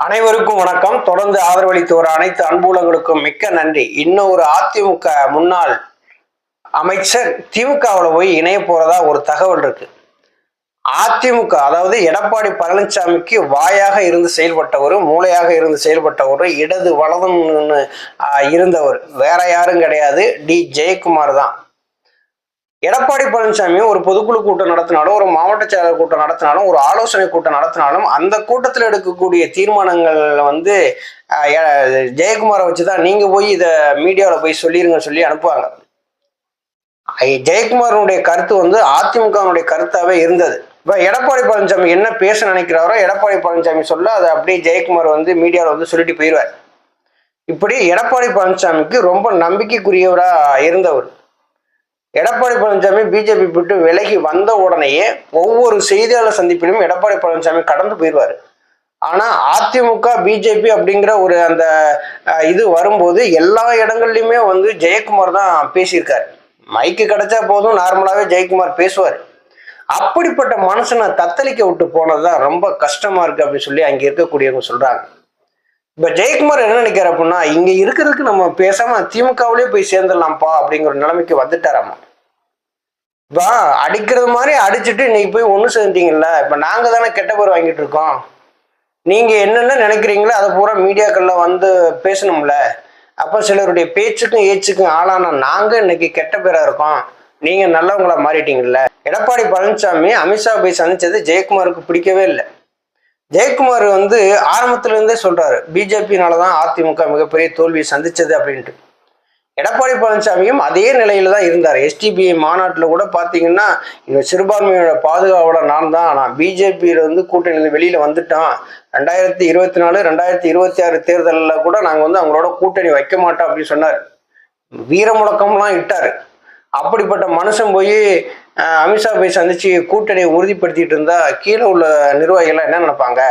அனைவருக்கும் வணக்கம். தொடர்ந்து ஆதரவளித்து வர அனைத்து அன்புலங்களுக்கும் மிக்க நன்றி. இன்னும் ஒரு அதிமுக முன்னாள் அமைச்சர் திமுகவில் போய் இணைய போறதா ஒரு தகவல் இருக்கு. அதிமுக அதாவது எடப்பாடி பழனிசாமிக்கு வாயாக இருந்து செயல்பட்டவர், மூளையாக இருந்து செயல்பட்டவர், இடது வலதும் இருந்தவர் வேற யாரும் கிடையாது, டி ஜெயக்குமார் தான். எடப்பாடி பழனிசாமி ஒரு பொதுக்குழு கூட்டம் நடத்தினாலும், ஒரு மாவட்ட செயலர் கூட்டம் நடத்தினாலும், ஒரு ஆலோசனை கூட்டம் நடத்தினாலும் அந்த கூட்டத்தில் எடுக்கக்கூடிய தீர்மானங்கள் ஜெயக்குமாரை வச்சுதான் நீங்க போய் இதை மீடியாவில் போய் சொல்லிருங்க சொல்லி அனுப்புவாங்க. ஜெயக்குமாரனுடைய கருத்து அதிமுகவுடைய கருத்தாவே இருந்தது. இப்ப எடப்பாடி பழனிசாமி என்ன பேச நினைக்கிறாரோ எடப்பாடி பழனிசாமி சொல்ல அதை அப்படியே ஜெயக்குமார் மீடியாவில் சொல்லிட்டு போயிடுவார். இப்படி எடப்பாடி பழனிசாமிக்கு ரொம்ப நம்பிக்கைக்குரியவரா இருந்தவர். எடப்பாடி பழனிசாமி பிஜேபி விட்டு விலகி வந்த உடனேயே ஒவ்வொரு செய்தியாளர் சந்திப்பிலும் எடப்பாடி பழனிசாமி கடந்து போயிடுவாரு. ஆனா அதிமுக பிஜேபி அப்படிங்கிற ஒரு அந்த இது வரும்போது எல்லா இடங்கள்லயுமே ஜெயக்குமார் தான் பேசியிருக்காரு. மைக்கு கிடைச்சா போதும் நார்மலாவே ஜெயக்குமார் பேசுவார். அப்படிப்பட்ட மனுஷனை தத்தளிக்க விட்டு போனதுதான் ரொம்ப கஷ்டமா இருக்கு அப்படின்னு சொல்லி அங்க இருக்கக்கூடியவங்க சொல்றாங்க. இப்ப ஜெயக்குமார் என்ன நினைக்கிறார் அப்படின்னா, இங்க இருக்கிறதுக்கு நம்ம பேசாம திமுகவிலே போய் சேர்ந்துடலாம்ப்பா அப்படிங்கிற ஒரு நிலைமைக்கு வந்துட்டாராமா. இப்ப அடிக்கிறது மாதிரி அடிச்சுட்டு இன்னைக்கு போய் ஒண்ணு சேர்ந்தீங்கல்ல, இப்ப நாங்க தானே கெட்ட பேர் வாங்கிட்டு இருக்கோம். நீங்க என்னென்ன நினைக்கிறீங்களோ அதை பூரா மீடியாக்கள்ல பேசணும்ல. அப்ப சிலருடைய பேச்சுக்கும் ஏச்சுக்கும் ஆளான நாங்க இன்னைக்கு கெட்ட பேரா இருக்கோம், நீங்க நல்லவங்களா மாறிட்டீங்கல்ல. எடப்பாடி பழனிசாமி அமித்ஷா போய் சந்திச்சது ஜெயக்குமாருக்கு பிடிக்கவே இல்லை. ஜெயக்குமார் ஆரம்பத்துல இருந்தே சொல்றாரு, பிஜேபினாலதான் அதிமுக மிகப்பெரிய தோல்வியை சந்திச்சது அப்படின்ட்டு. எடப்பாடி பழனிசாமியும் அதே நிலையில தான் இருந்தார். எஸ்டிபிஐ மாநாட்டில் கூட பாத்தீங்கன்னா, இந்த சிறுபான்மையோட பாதுகாவலர் நான் தான், நான் பிஜேபியில கூட்டணி வெளியில வந்துட்டான், 2024 2026 தேர்தலில் கூட நாங்க அவங்களோட கூட்டணி வைக்க மாட்டோம் அப்படின்னு சொன்னார். வீர முழக்கம்லாம் இட்டாரு. அப்படிப்பட்ட மனுஷன் போய் அமித்ஷா போய் சந்திச்சு கூட்டணியை உறுதிப்படுத்திட்டு இருந்தா கீழே உள்ள நிர்வாகிகள்லாம் என்ன நினைப்பாங்க?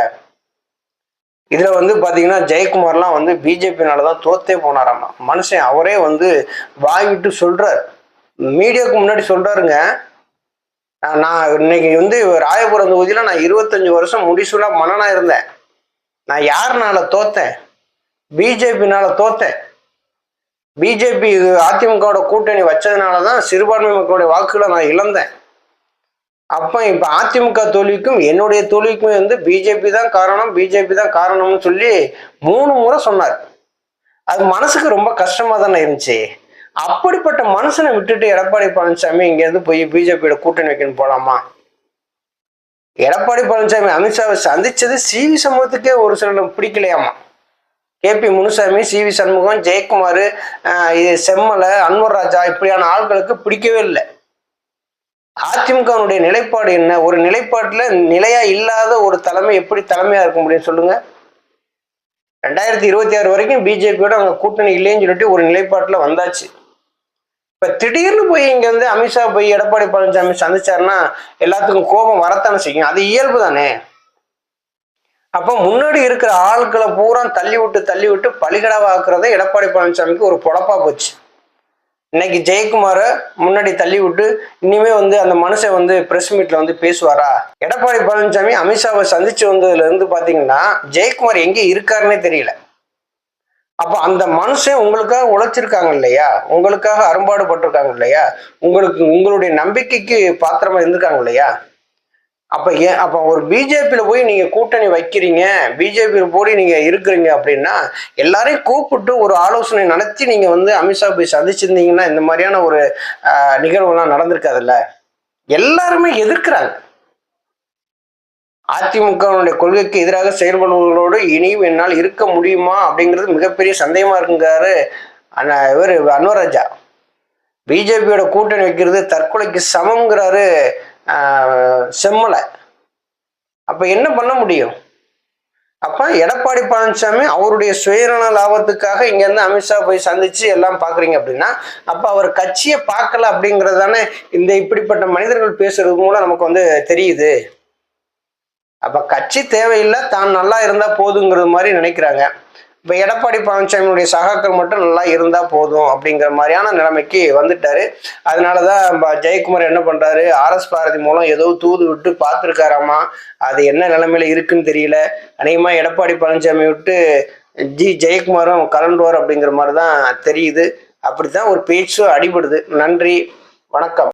இதுல பாத்தீங்கன்னா ஜெயக்குமார்லாம் பிஜேபினாலதான் தோத்தே போனாராமா. மனுஷன் அவரே வாய் விட்டு சொல்றாரு, மீடியாவுக்கு முன்னாடி சொல்றாருங்க. நான் இன்னைக்கு ராயபுரம் தொகுதியில நான் 25 வருஷம் முடிசூலா மன்னனா இருந்தேன். நான் யாருனால தோத்தேன்? பிஜேபினால தோத்தேன். பிஜேபி அதிமுகவோட கூட்டணி வச்சதுனாலதான் சிறுபான்மை மக்களுடைய வாக்குகளை நான் இழந்தேன். அப்ப இப்ப அதிமுக தோல்விக்கும் என்னுடைய தோல்விக்குமே பிஜேபி தான் காரணம், பிஜேபி தான் காரணம்னு சொல்லி 3 முறை சொன்னார். அது மனசுக்கு ரொம்ப கஷ்டமா தானே இருந்துச்சு. அப்படிப்பட்ட மனுஷனை விட்டுட்டு எடப்பாடி பழனிசாமி இங்க இருந்து போய் பிஜேபியோட கூட்டணி வைக்கணும் போலாமா? எடப்பாடி பழனிசாமி அமித்ஷாவை சந்திச்சது சிவி சமூகத்துக்கே ஒரு சிலர் பிடிக்கலையாமா. கேபி முனுசாமி, சிவி சண்முகம், ஜெயக்குமார், செம்மலை, அன்வர் ராஜா இப்படியான ஆட்களுக்கு பிடிக்கவே இல்லை. அதிமுகவுடைய நிலைப்பாடு என்ன? ஒரு நிலைப்பாட்டுல நிலையா இல்லாத ஒரு தலைமை எப்படி தலைமையா இருக்க முடியும் சொல்லுங்க? 2026 வரைக்கும் பிஜேபியோட அவங்க கூட்டணி இல்லைன்னு சொல்லிட்டு ஒரு நிலைப்பாட்டுல வந்தாச்சு. இப்ப திடீர்னு போய் இங்க அமித்ஷா போய் எடப்பாடி பழனிசாமி சந்திச்சாருன்னா எல்லாத்துக்கும் கோபம் வரத்தானே செய்யும். அது இயல்பு தானே. அப்ப முன்னாடி இருக்கிற ஆட்களை பூரா தள்ளி விட்டு பலிகடாவாக்குறத எடப்பாடி பழனிசாமிக்கு ஒரு பொழப்பா போச்சு. இன்னைக்கு ஜெயக்குமார முன்னாடி தள்ளி விட்டு இனிமே அந்த மனுஷன் பிரஸ் மீட்ல பேசுவாரா? எடப்பாடி பழனிசாமி அமித்ஷாவை சந்திச்சு வந்ததுல இருந்து பாத்தீங்கன்னா ஜெயக்குமார் எங்க இருக்காருன்னே தெரியல. அப்ப அந்த மனுஷன் உங்களுக்காக உழைச்சிருக்காங்க இல்லையா, உங்களுக்காக அரும்பாடு பட்டிருக்காங்க இல்லையா, உங்களுடைய நம்பிக்கைக்கு பாத்திரமா இருந்திருக்காங்க இல்லையா. அப்ப ஒரு பிஜேபியில போய் நீங்க கூட்டணி வைக்கிறீங்க, பிஜேபியில போய் நீங்க இருக்கிறீங்க அப்படின்னா எல்லாரையும் கூப்பிட்டு ஒரு ஆலோசனை நடத்தி நீங்க அமித்ஷா போய் சந்திச்சிருந்தீங்கன்னா இந்த மாதிரியான ஒரு நிகழ்வுலாம் நடந்திருக்காதுல்ல. எல்லாருமே எதிர்க்கிறாங்க. அதிமுகவுடைய கொள்கைக்கு எதிராக செயல்படுவர்களோடு இனியும் என்னால் இருக்க முடியுமா அப்படிங்கிறது மிகப்பெரிய சந்தேகமா இருக்குங்காரு இவர் அன்வர் ராஜா. பிஜேபியோட கூட்டணி வைக்கிறது தற்கொலைக்கு சமம்ங்கிறாரு செம்மலை. அப்ப என்ன பண்ண முடியும்? அப்ப எடப்பாடி பழனிசாமி அவருடைய சுயநல லாபத்துக்காக இங்க இருந்து அமித்ஷா போய் சந்திச்சு எல்லாம் பாக்குறீங்க அப்படின்னா அப்ப அவர் கட்சியை பார்க்கல அப்படிங்கிறது தானே இந்த இப்படிப்பட்ட மனிதர்கள் பேசுறது மூலம் நமக்கு தெரியுது. அப்ப கட்சி தேவையில்லை, தான் நல்லா இருந்தா போதுங்கிறது மாதிரி நினைக்கிறாங்க. இப்போ எடப்பாடி பழனிசாமியுடைய சகாக்கள் மட்டும் நல்லா இருந்தா போதும் அப்படிங்கிற மாதிரியான நிலைமைக்கு வந்துட்டாரு. அதனாலதான் ஜெயக்குமார் என்ன பண்றாரு, RS பாரதி மூலம் ஏதோ தூது விட்டு பார்த்துருக்காராமா. அது என்ன நிலைமையில இருக்குன்னு தெரியல. அநேகமா எடப்பாடி பழனிசாமி விட்டு ஜெயக்குமாரும் கலண்டுவார் அப்படிங்கிற மாதிரி தான் தெரியுது. அப்படித்தான் ஒரு பேச்சு அடிபடுது. நன்றி, வணக்கம்.